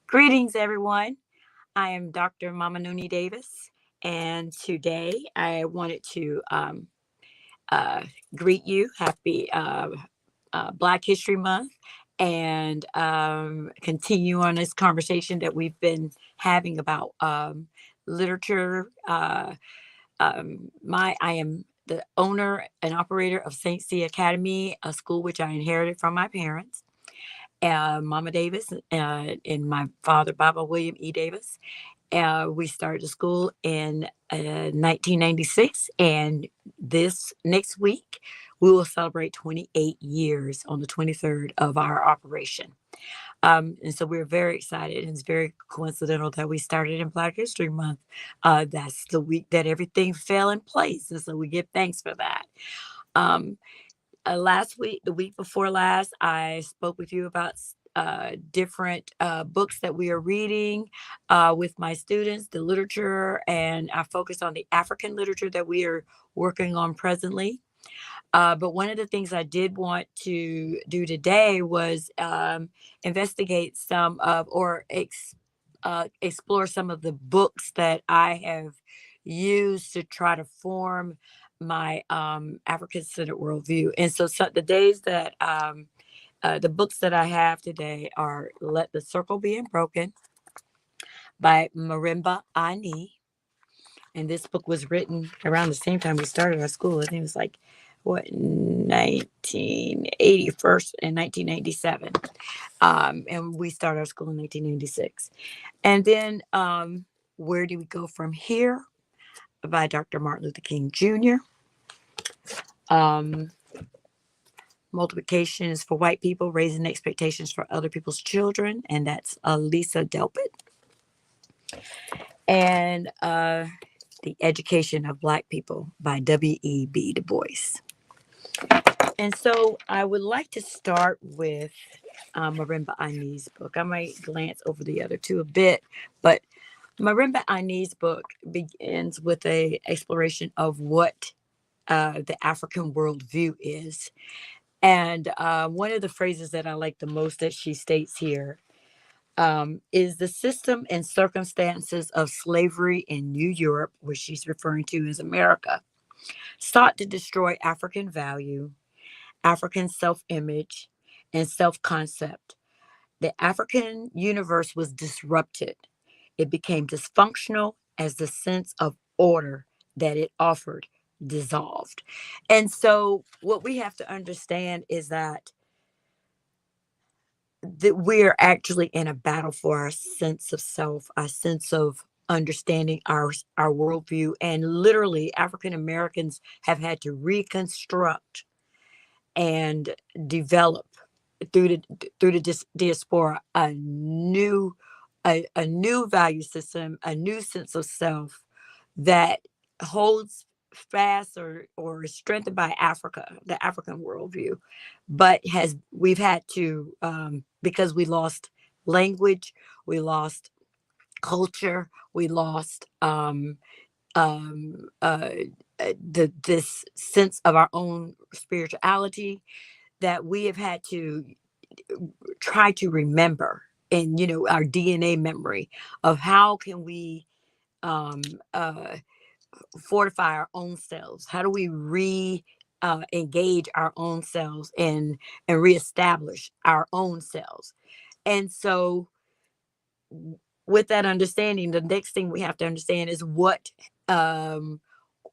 Greetings, everyone. I am Dr. Mama Noni Davis, and today I wanted to uh, greet you. Happy Black History Month, and continue on this conversation that we've been having about literature. I am the owner and operator of St. C Academy, a school which I inherited from my parents, Mama Davis, and my father, Baba William E. Davis. We started the school in 1996, and this next week we will celebrate 28 years on the 23rd of our operation. And so we're very excited, and it's very coincidental that we started in Black History Month. That's the week that everything fell in place, and so we give thanks for that. Um, Last week, the week before last, I spoke with you about different books that we are reading with my students, the literature, and I focused on the African literature that we are working on presently. But one of the things I did want to do today was investigate some of or explore some of the books that I have used to try to form my African centered worldview. And so the days that the books that I have today are Let the Circle Be Unbroken by Marimba Ani. And this book was written around the same time we started our school. I think it was like, what, 1981 and 1997. And we started our school in 1996. And then Where Do We Go From Here by Dr. Martin Luther King Jr. Um, Multiplication is for White People, Raising Expectations for Other People's Children. And that's Lisa Delpit. And The Education of Black People by W.E.B. Du Bois. And so I would like to start with Marimba Ani's book. I might glance over the other two a bit, but Marimba Ani's book begins with a exploration of what the African worldview is. And one of the phrases that I like the most that she states here is the system and circumstances of slavery in New Europe, which she's referring to as America, sought to destroy African value, African self-image, and self-concept. The African universe was disrupted. It became dysfunctional as the sense of order that it offered dissolved. And so what we have to understand is that we're actually in a battle for our sense of self, our sense of understanding our worldview. And literally African Americans have had to reconstruct and develop through the diaspora a new value system, a new sense of self that holds fast or is strengthened by Africa, the African worldview, but we've had to because we lost language, we lost culture, we lost this sense of our own spirituality that we have had to try to remember, and our DNA memory of how can we um, uh, fortify our own selves. How do we engage our own selves and reestablish our own selves? And so with that understanding, the next thing we have to understand is um,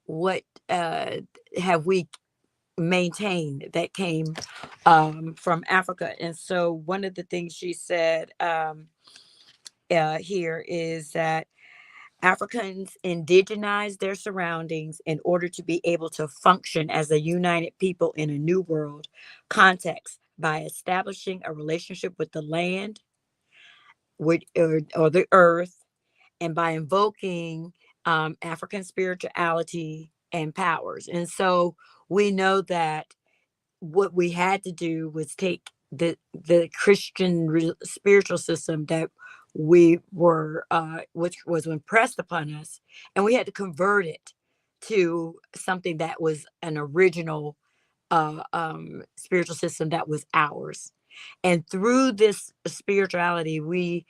what have we maintained that came from Africa. And so one of the things she said here is that Africans indigenize their surroundings in order to be able to function as a united people in a new world context by establishing a relationship with the land or the earth, and by invoking African spirituality and powers. And so we know that what we had to do was take the Christian spiritual system that we were which was impressed upon us, and we had to convert it to something that was an original spiritual system that was ours. And through this spirituality, we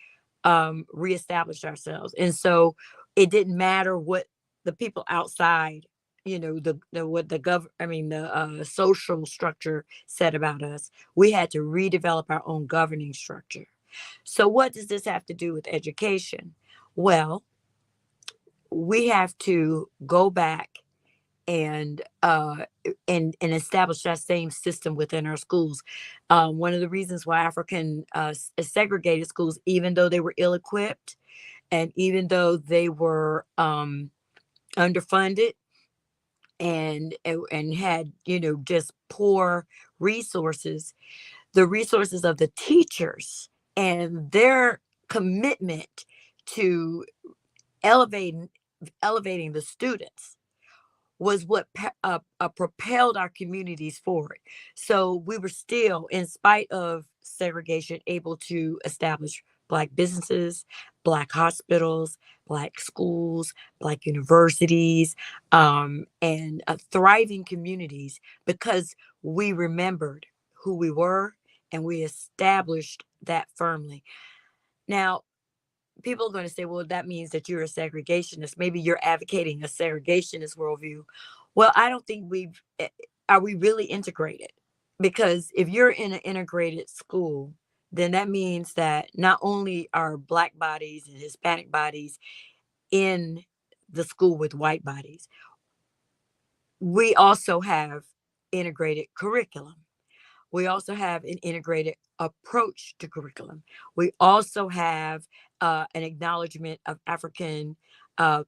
reestablished ourselves. And so it didn't matter what the people outside, the what the the social structure said about us. We had to redevelop our own governing structure. So what does this have to do with education? Well, we have to go back and establish that same system within our schools. One of the reasons why African segregated schools, even though they were ill-equipped and even though they were underfunded and had just poor resources, the resources of the teachers and their commitment to elevating elevating the students was what propelled our communities forward. So we were still, in spite of segregation, able to establish Black businesses, Black hospitals, Black schools, Black universities, and thriving communities because we remembered who we were and we established that firmly. Now, people are going to say, well, that means that you're a segregationist. Maybe you're advocating a segregationist worldview. Well, I don't think are we really integrated? Because if you're in an integrated school, then that means that not only are Black bodies and Hispanic bodies in the school with white bodies, we also have integrated curriculum. We also have an integrated approach to curriculum. We also have an acknowledgement of African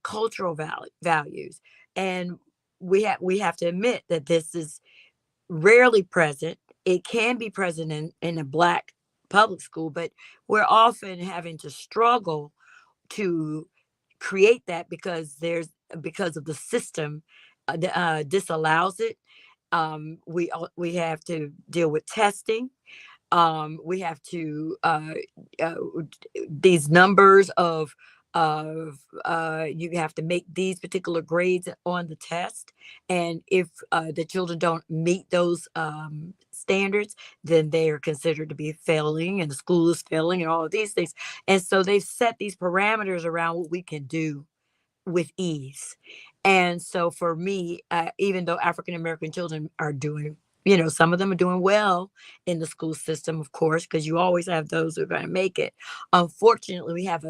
cultural values. And we have to admit that this is rarely present. It can be present in a Black public school, but we're often having to struggle to create that because of the system disallows it. We have to deal with testing. We have to uh, these numbers of you have to make these particular grades on the test, and if the children don't meet those standards, then they are considered to be failing, and the school is failing, and all of these things. And so they've set these parameters around what we can do with ease. And so for me, even though African American children are doing, some of them are doing well in the school system, of course, because you always have those who are going to make it. Unfortunately, we have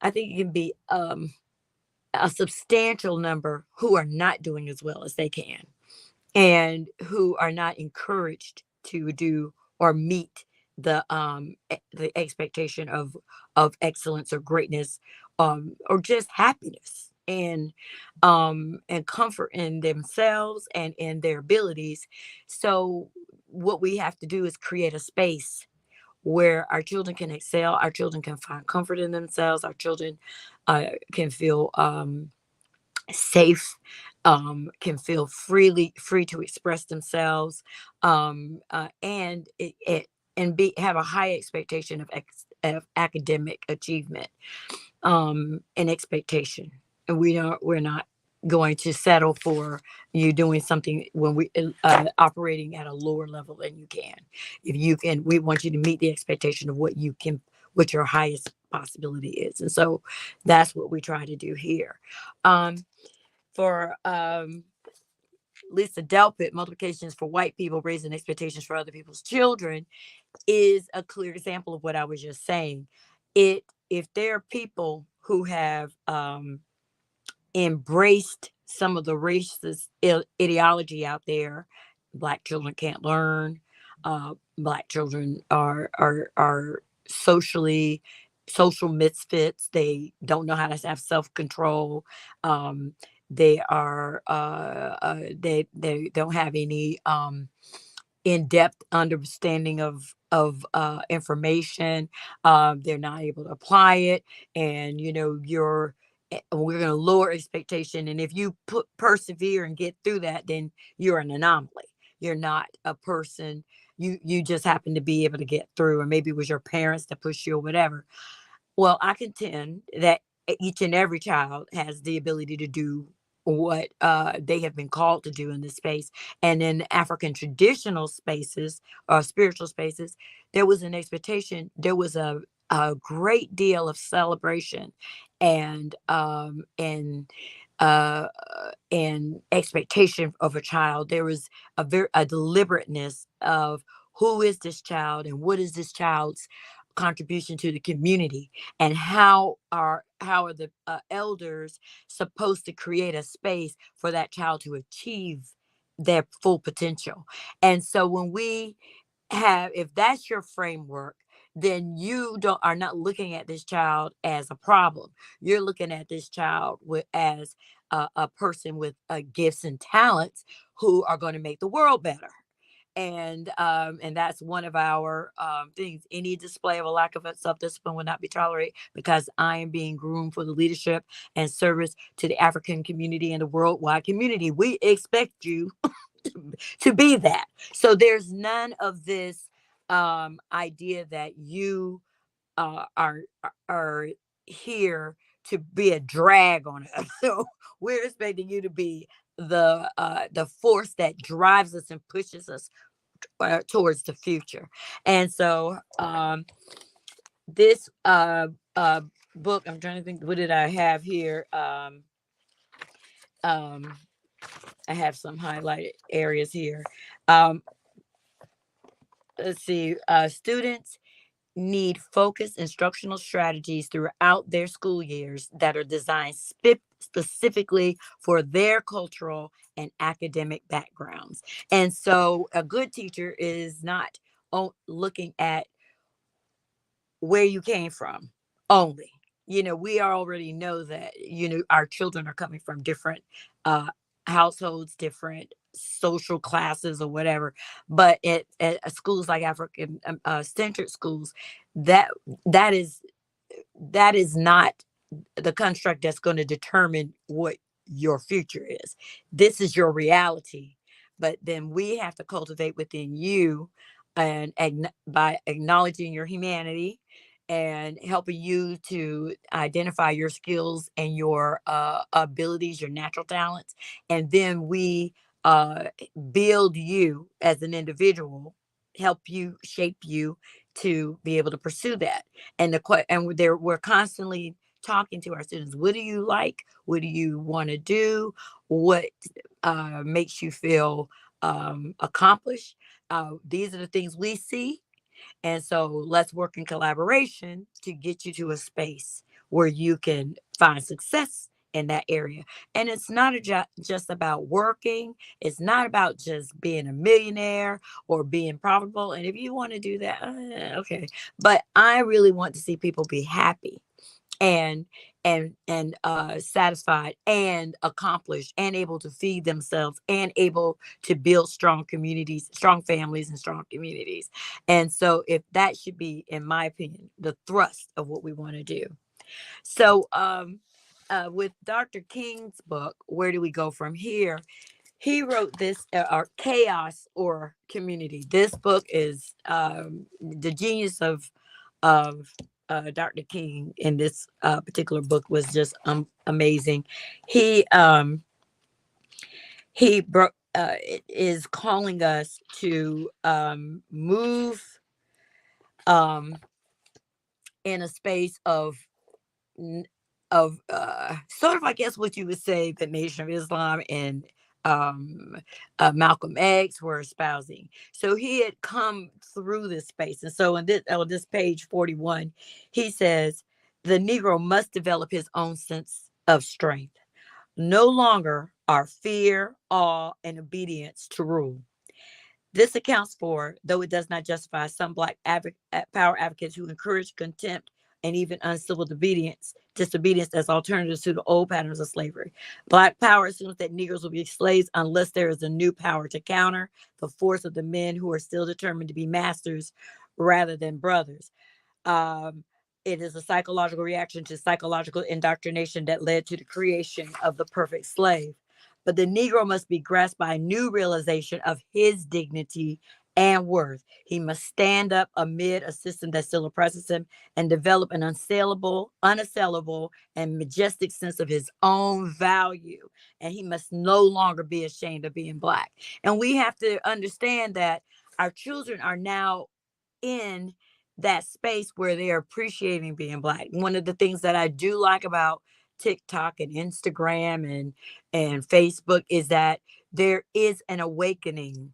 I think it can be a substantial number who are not doing as well as they can and who are not encouraged to do or meet the expectation of excellence or greatness, or just happiness and comfort in themselves and in their abilities. So what we have to do is create a space where our children can excel, our children can find comfort in themselves, our children can feel safe, can feel free to express themselves, and be have a high expectation of academic achievement, and expectation. And we're not going to settle for you doing something when we operating at a lower level than you can. If you can, we want you to meet the expectation of what your highest possibility is. And so that's what we try to do here. Um, for Lisa Delpit, multiplications for white people, raising expectations for other people's children, is a clear example of what I was just saying. If there are people who have embraced some of the racist ideology out there, Black children can't learn, Black children are social misfits. They don't know how to have self-control. um, they don't have any in-depth understanding of information. They're not able to apply it, and we're going to lower expectation. And if you persevere and get through that, then you're an anomaly. You're not a person. You just happen to be able to get through, or maybe it was your parents that pushed you or whatever. Well, I contend that each and every child has the ability to do what they have been called to do in this space. And in African traditional spaces or spiritual spaces, there was an expectation, there was a great deal of celebration and uh and expectation of a child. There was a deliberateness of who is this child and what is this child's contribution to the community, and how are the elders supposed to create a space for that child to achieve their full potential. And so when we have, if that's your framework, then you don't are not looking at this child as a problem. You're looking at this child as a person with gifts and talents who are going to make the world better. And that's one of our things. Any display of a lack of self-discipline will not be tolerated, because I am being groomed for the leadership and service to the African community and the worldwide community. We expect you to be that. So there's none of this idea that you are here to be a drag on us. So we're expecting you to be the force that drives us and pushes us towards the future. And so this book, I'm trying to think, what did I have here? Um, I have some highlighted areas here. Um, let's see. Students need focused instructional strategies throughout their school years that are designed specifically for their cultural and academic backgrounds. And so a good teacher is not looking at where you came from only. We already know that, our children are coming from different uh, households, different social classes or whatever. But at schools like African centered schools, that that is that is not the construct that's going to determine what your future is. This is your reality. But then we have to cultivate within you, and by acknowledging your humanity and helping you to identify your skills and your abilities, your natural talents. And then we uh, build you as an individual, help you shape you to be able to pursue that. We're constantly talking to our students. What do you like? What do you want to do? What makes you feel accomplished? These are the things we see, and so let's work in collaboration to get you to a space where you can find success in that area. And it's not just about working. It's not about just being a millionaire or being profitable. And if you want to do that, okay. But I really want to see people be happy and satisfied and accomplished and able to feed themselves and able to build strong communities, strong families, and strong communities. And so, if that should be, in my opinion, the thrust of what we want to do. So with Dr. King's book, Where Do We Go From Here? He wrote this, or Chaos or Community. This book is the genius of Dr. King in this particular book was just amazing. He is calling us to move um, in a space of sort of, I guess, what you would say the Nation of Islam and um Malcolm X were espousing. So he had come through this space. And so on this page 41, he says the Negro must develop his own sense of strength. No longer are fear, awe, and obedience to rule. This accounts for, though it does not justify, some Black power advocates who encourage contempt and even uncivil disobedience as alternatives to the old patterns of slavery. Black power assumes that Negroes will be slaves unless there is a new power to counter the force of the men who are still determined to be masters rather than brothers. Um, it is a psychological reaction to psychological indoctrination that led to the creation of the perfect slave. But the Negro must be grasped by a new realization of his dignity and worth. He must stand up amid a system that still oppresses him and develop an unassailable, and majestic sense of his own value. And he must no longer be ashamed of being Black. And we have to understand that our children are now in that space where they're appreciating being Black. One of the things that I do like about TikTok and Instagram and Facebook is that there is an awakening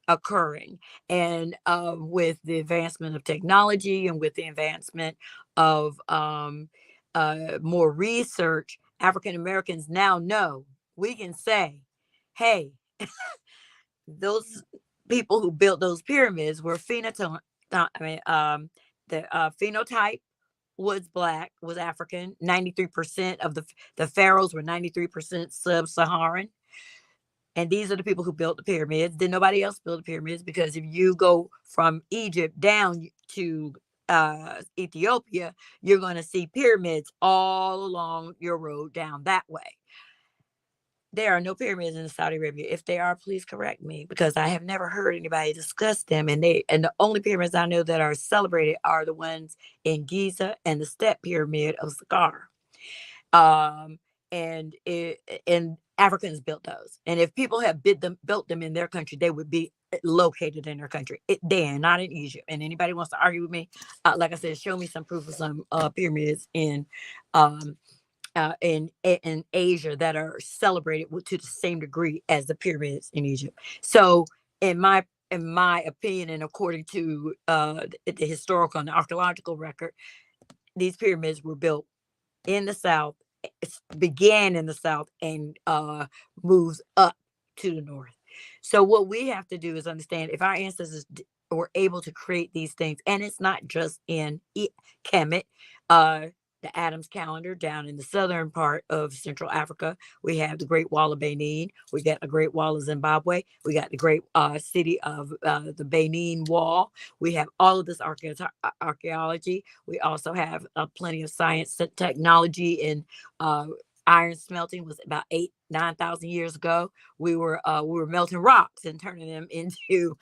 occurring. And with the advancement of technology and with the advancement of more research, African Americans now know, we can say, hey, those people who built those pyramids were phenotype. The phenotype was Black, was African. 93% of the pharaohs were 93% sub-Saharan. And these are the people who built the pyramids. Did nobody else build the pyramids? Because if you go from Egypt down to Ethiopia, you're going to see pyramids all along your road down that way. There are no pyramids in Saudi Arabia. If they are, please correct me, because I have never heard anybody discuss them. And the only pyramids I know that are celebrated are the ones in Giza and the Step Pyramid of Saqqara. Um, and Africans built those. And if people have built them in their country, they would be located in their country. Then, not in Egypt. And anybody wants to argue with me, like I said, show me some proof of some pyramids um, in Asia that are celebrated to the same degree as the pyramids in Egypt. So, in my opinion, and according to the historical and archaeological record, these pyramids were built in the South, began in the South, and moves up to the North. So what we have to do is understand, if our ancestors were able to create these things, and it's not just in Kemet, the Adams calendar down in the southern part of Central Africa. We have the Great Wall of Benin. We got the Great Wall of Zimbabwe. We got the great city of the Benin Wall. We have all of this archaeology. We also have plenty of science and technology. And iron smelting was about 9,000 years ago. We were melting rocks and turning them into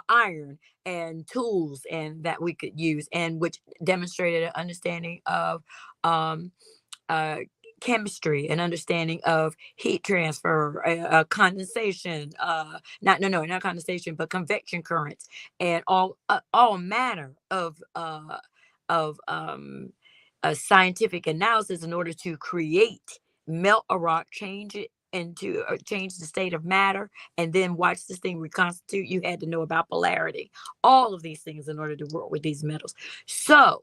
iron and tools, and that we could use, and which demonstrated an understanding of um, uh, chemistry, an understanding of heat transfer, condensation, not condensation, but convection currents, and all manner of scientific analysis in order to melt a rock, change it into change the state of matter, and then watch this thing reconstitute. You had to know about polarity, all of these things in order to work with these metals. So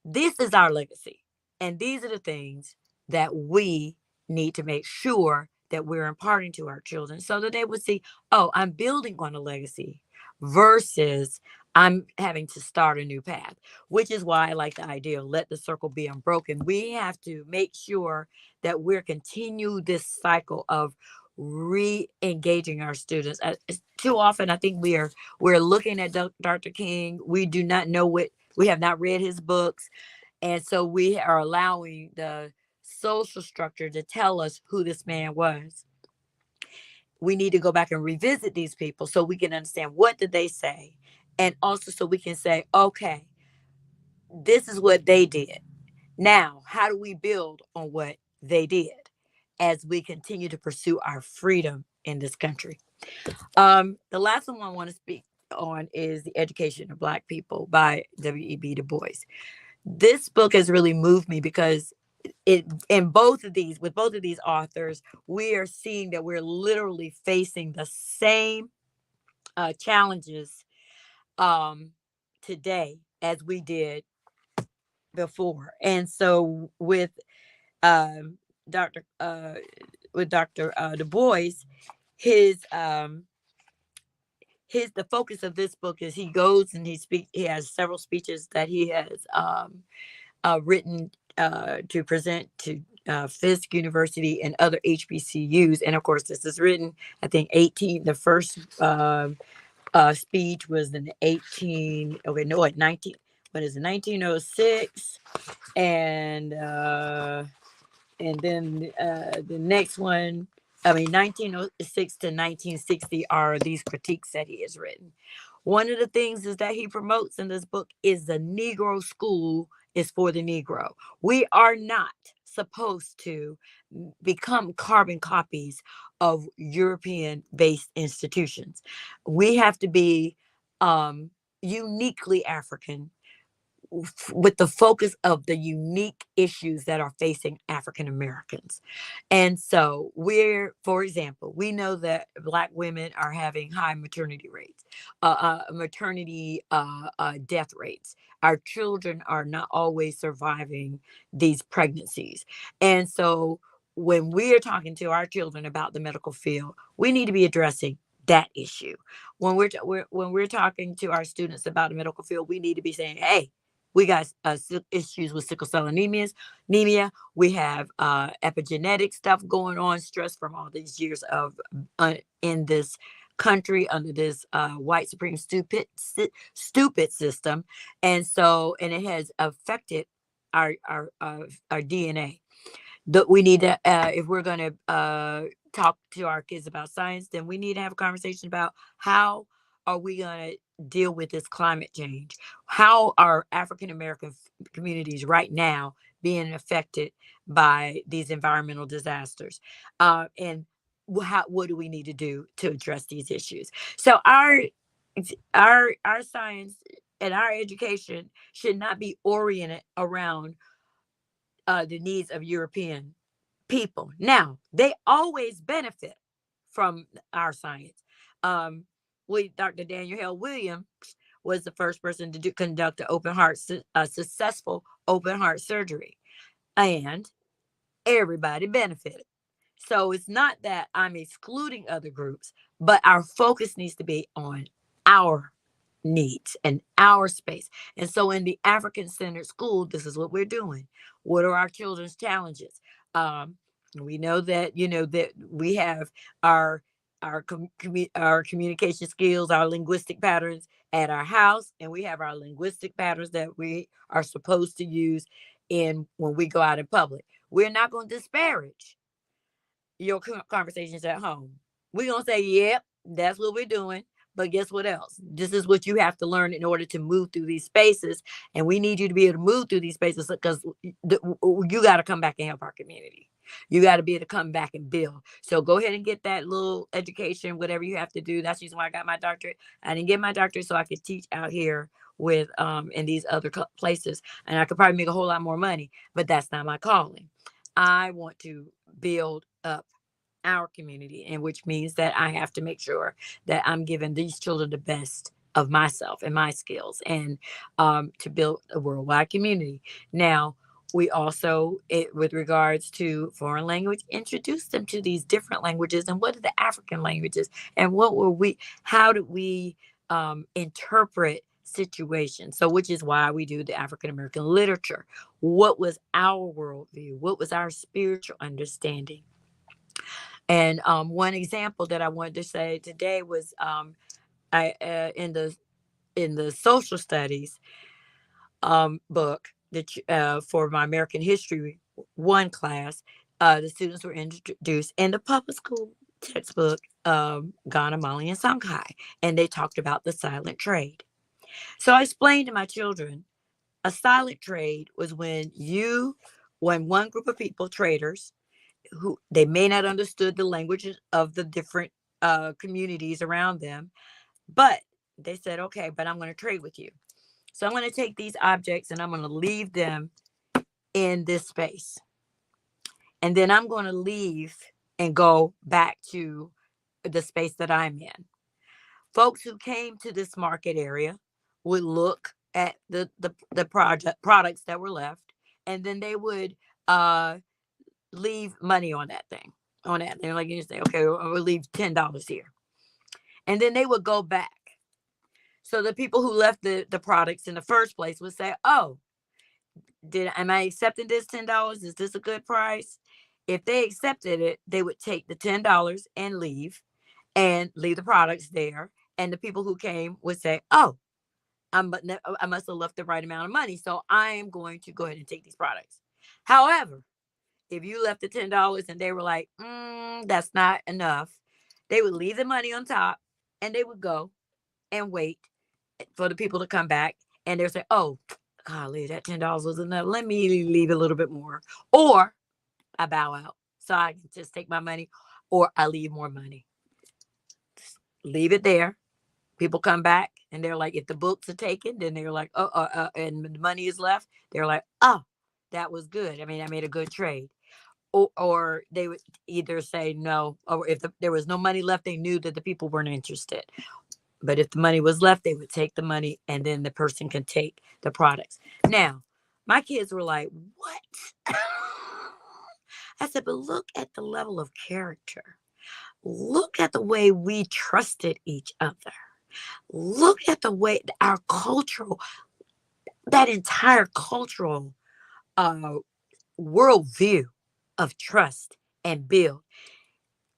this is our legacy. And these are the things that we need to make sure that we're imparting to our children so that they would see, oh, I'm building on a legacy versus I'm having to start a new path, which is why I like the idea of let the circle be unbroken. We have to make sure that we're continue this cycle of re-engaging our students. Too often, I think we're looking at Dr. King. We do not know we have not read his books. And so we are allowing the social structure to tell us who this man was. We need to go back and revisit these people so we can understand what did they say. And also so we can say, okay, this is what they did. Now, how do we build on what they did as we continue to pursue our freedom in this country? The last one I want to speak on is The Education of Black People by W.E.B. Du Bois. This book has really moved me because with both of these authors, we are seeing that we're literally facing the same challenges today as we did before. And so um, Dr. With Dr. Du Bois, his the focus of this book is he goes and he has several speeches that he has written to present to Fisk University and other HBCUs. And of course, this is written, I think, the first speech was in 1906. And then the next one I mean, 1906 to 1960 are these critiques that he has written. One of the things is that he promotes in this book is the Negro school is for the Negro. We are not supposed to become carbon copies of European based institutions. We have to be um, uniquely African with the focus of the unique issues that are facing African Americans. And so for example, we know that Black women are having high maternity rates, maternity death rates. Our children are not always surviving these pregnancies. And so when we're talking to our children about the medical field, we need to be addressing that issue. When we're talking to our students about the medical field, we need to be saying, hey, we got issues with sickle cell anemia. We have epigenetic stuff going on, stress from all these years of in this country under this white supreme stupid system, and it has affected our DNA. That we need to, if we're going to talk to our kids about science, then we need to have a conversation about how are we going to deal with this climate change? How are African American communities right now being affected by these environmental disasters? And what do we need to do to address these issues? So our science and our education should not be oriented around the needs of European people. Now, they always benefit from our science. Um, Dr. Daniel Hale Williams was the first person to conduct a successful open heart surgery, and everybody benefited. So it's not that I'm excluding other groups, but our focus needs to be on our needs and our space. And so in the African centered school, this is what we're doing. What are our children's challenges? Um, we know that, that we have our our communication skills, our linguistic patterns at our house, and we have our linguistic patterns that we are supposed to use in when we go out in public. We're not going to disparage your conversations at home. We're going to say, yep, that's what we're doing. But guess what else? This is what you have to learn in order to move through these spaces. And we need you to be able to move through these spaces because you got to come back and help our community. You got to be able to come back and build. So go ahead and get that little education, whatever you have to do. That's the reason why I got my doctorate. I didn't get my doctorate so I could teach out here with in these other places. And I could probably make a whole lot more money, but that's not my calling. I want to build up our community, and which means that I have to make sure that I'm giving these children the best of myself and my skills, and to build a worldwide community. Now, we also, with regards to foreign language, introduce them to these different languages and what are the African languages and how did we interpret situations. So, which is why we do the African American literature. What was our worldview? What was our spiritual understanding? And one example that I wanted to say today was I in the social studies book that for my American History one class, the students were introduced in the public school textbook, Ghana, Mali, and Songhai, and they talked about the silent trade. So I explained to my children, a silent trade was when one group of people, traders, who they may not understood the languages of the different communities around them, but they said, okay, but I'm going to trade with you. So I'm going to take these objects and I'm going to leave them in this space. And then I'm going to leave and go back to the space that I'm in. Folks who came to this market area would look at the products that were left, and then they would leave money on that thing. On that. They're like, you say, okay, we'll leave $10 here. And then they would go back. So the people who left the products in the first place would say, oh, am I accepting this $10? Is this a good price? If they accepted it, they would take the $10 and leave the products there. And the people who came would say, oh, I must have left the right amount of money. So I am going to go ahead and take these products. However, if you left the $10 and they were like, that's not enough, they would leave the money on top and they would go and wait for the people to come back. And they'll say, oh, golly, that $10 was enough. Let me leave a little bit more. Or I bow out. So I can just take my money or I leave more money. Leave it there. People come back and they're like, if the books are taken, then they're like, and the money is left. They're like, oh, that was good. I mean, I made a good trade. Or they would either say no, or if there was no money left, they knew that the people weren't interested. But if the money was left, they would take the money and then the person can take the products. Now, my kids were like, what? I said, but look at the level of character. Look at the way we trusted each other. Look at the way our cultural, that entire cultural uh, worldview of trust and build.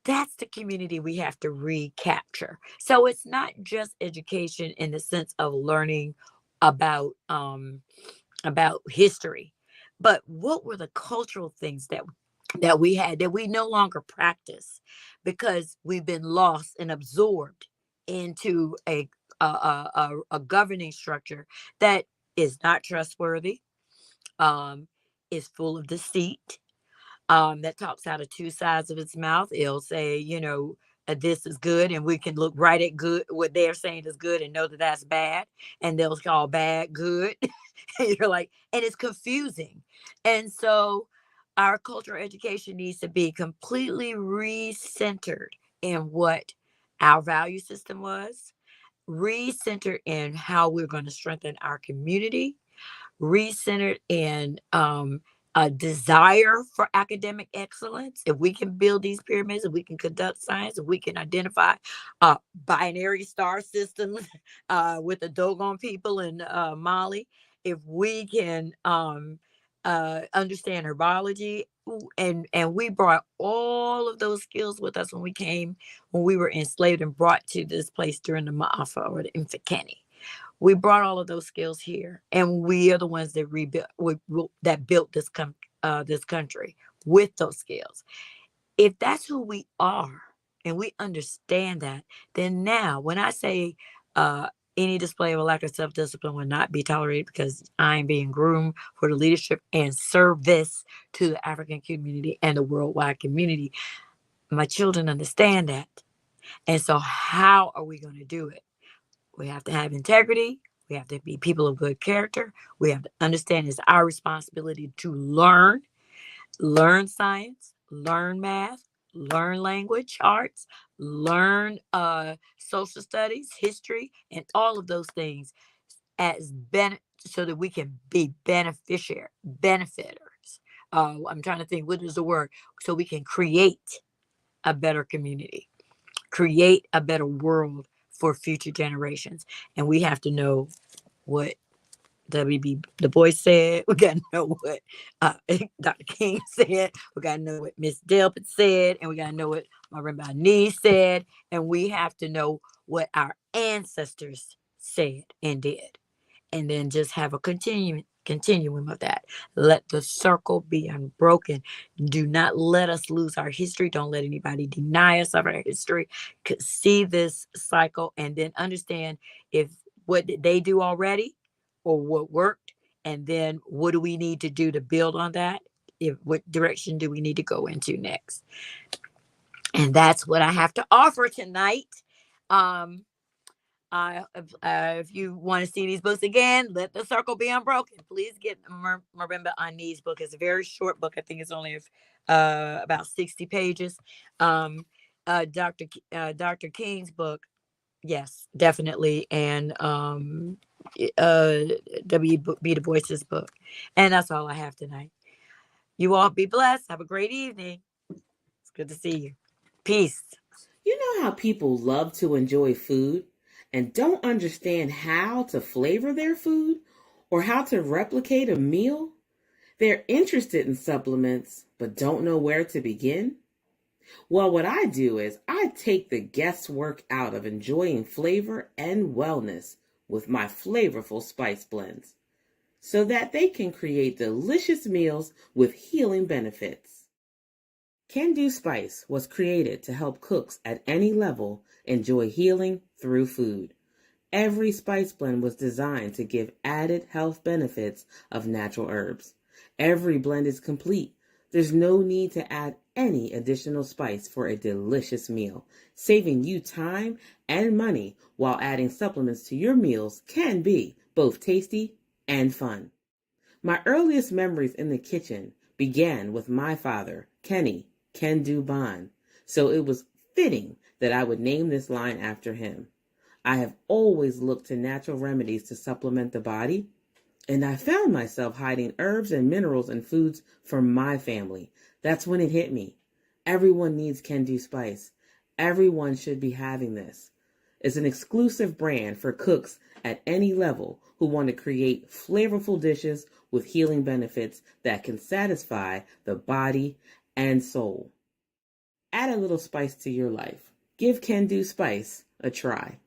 That's the community we have to recapture. So it's not just education in the sense of learning about history, but what were the cultural things that we had that we no longer practice because we've been lost and absorbed into a governing structure that is not trustworthy, um, is full of deceit, that talks out of two sides of its mouth. It'll say, this is good, and we can look right at good, what they're saying is good, and know that that's bad, and they'll call bad good. And you're like, and it's confusing. And so, our cultural education needs to be completely recentered in what our value system was, recentered in how we're going to strengthen our community, recentered in a desire for academic excellence. If we can build these pyramids, if we can conduct science, if we can identify binary star systems with the Dogon people in Mali, if we can understand herbology, and we brought all of those skills with us when we were enslaved and brought to this place during the Ma'afa or the Mfikeni. We brought all of those skills here, and we are the ones that built this country with those skills. If that's who we are, and we understand that, then now when I say any display of a lack of self-discipline will not be tolerated because I'm being groomed for the leadership and service to the African community and the worldwide community, my children understand that. And so how are we going to do it? We have to have integrity. We have to be people of good character. We have to understand it's our responsibility to learn science, learn math, learn language arts, learn social studies, history, and all of those things so that we can be benefiters. I'm trying to think, what is the word? So we can create a better community, create a better world for future generations. And we have to know what W.B. Du Bois said. We got to know what Dr. King said. We got to know what Miss Delpit said. And we got to know what Marimba Nii said. And we have to know what our ancestors said and did. And then just have a continuum of that. Let the circle be unbroken. Do not let us lose our history. Don't let anybody deny us of our history. See this cycle and then understand if what did they do already or what worked, and then what do we need to do to build on that? What direction do we need to go into next? And that's what I have to offer tonight. Um, if you want to see these books again, Let the Circle Be Unbroken. Please get Marimba Ani's book. It's a very short book. I think it's only about 60 pages. Dr. King's book, yes, definitely. And W.B. Du Bois's book. And that's all I have tonight. You all be blessed. Have a great evening. It's good to see you. Peace. You know how people love to enjoy food and don't understand how to flavor their food or how to replicate a meal? They're interested in supplements but don't know where to begin? Well, what I do is I take the guesswork out of enjoying flavor and wellness with my flavorful spice blends so that they can create delicious meals with healing benefits. Can-Do Spice was created to help cooks at any level enjoy healing through food. Every spice blend was designed to give added health benefits of natural herbs. Every blend is complete. There's no need to add any additional spice for a delicious meal. Saving you time and money while adding supplements to your meals can be both tasty and fun. My earliest memories in the kitchen began with my father, Kenny Can-Do Bond, so it was fitting that I would name this line after him. I have always looked to natural remedies to supplement the body, and I found myself hiding herbs and minerals in foods for my family. That's when it hit me. Everyone needs Can-Do Spice. Everyone should be having this. It's an exclusive brand for cooks at any level who want to create flavorful dishes with healing benefits that can satisfy the body and soul. Add a little spice to your life. Give Can-Do Spice a try.